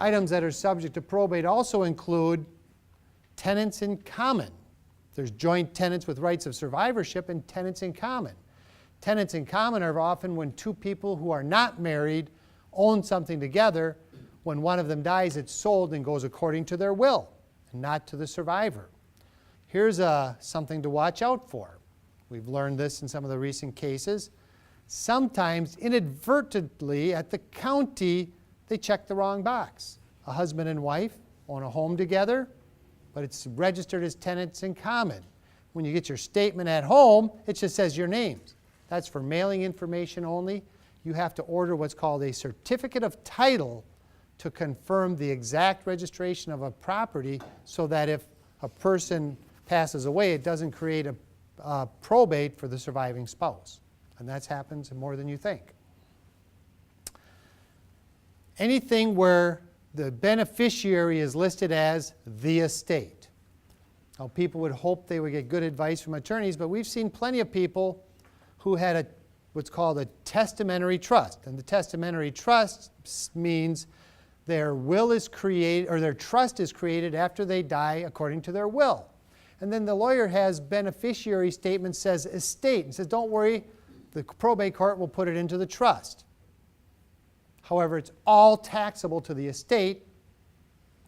Items that are subject to probate also include tenants in common. There's joint tenants with rights of survivorship and tenants in common. Tenants in common are often when two people who are not married own something together. When one of them dies, it's sold and goes according to their will and not to the survivor. Here's something to watch out for. We've learned this in some of the recent cases. Sometimes inadvertently at the county, they check the wrong box. A husband and wife own a home together, but it's registered as tenants in common. When you get your statement at home, it just says your names. That's for mailing information only. You have to order what's called a certificate of title to confirm the exact registration of a property so that if a person passes away, it doesn't create a probate for the surviving spouse. And that happens more than you think. Anything where the beneficiary is listed as the estate. Now, people would hope they would get good advice from attorneys, but we've seen plenty of people who had what's called a testamentary trust. And the testamentary trust means their will is created, or their trust is created after they die according to their will. And then the lawyer has beneficiary statement says estate and says, don't worry, the probate court will put it into the trust. However, it's all taxable to the estate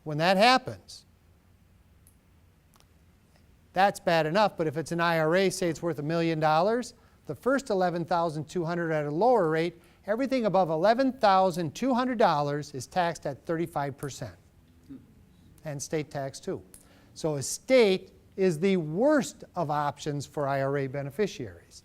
when that happens. That's bad enough, but if it's an IRA, say it's worth $1 million, the first $11,200 at a lower rate, everything above $11,200 is taxed at 35%. And state tax too. So estate is the worst of options for IRA beneficiaries.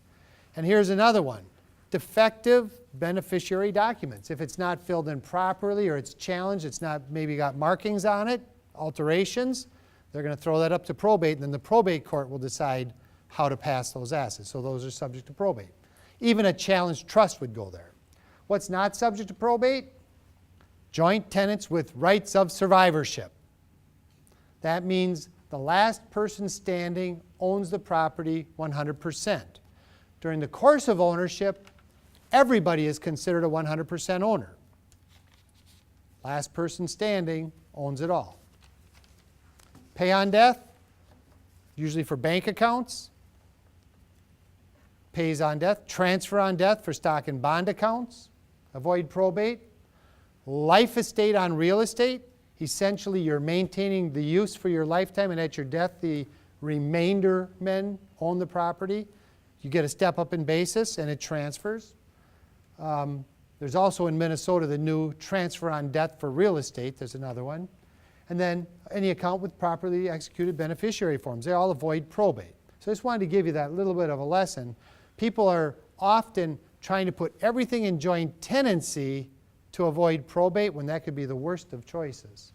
And here's another one. Defective beneficiary documents. If it's not filled in properly or it's challenged, it's not maybe got markings on it, alterations, they're going to throw that up to probate, and then the probate court will decide how to pass those assets. So those are subject to probate. Even a challenged trust would go there. What's not subject to probate? Joint tenants with rights of survivorship. That means the last person standing owns the property 100%. During the course of ownership, everybody is considered a 100% owner. Last person standing owns it all. Pay on death, usually for bank accounts. Pays on death. Transfer on death for stock and bond accounts. Avoid probate. Life estate on real estate. Essentially, you're maintaining the use for your lifetime, and at your death, the remainder men own the property. You get a step up in basis, and it transfers. There's also in Minnesota the new transfer on death for real estate. There's another one. And then any account with properly executed beneficiary forms. They all avoid probate. So I just wanted to give you that little bit of a lesson. People are often trying to put everything in joint tenancy to avoid probate when that could be the worst of choices.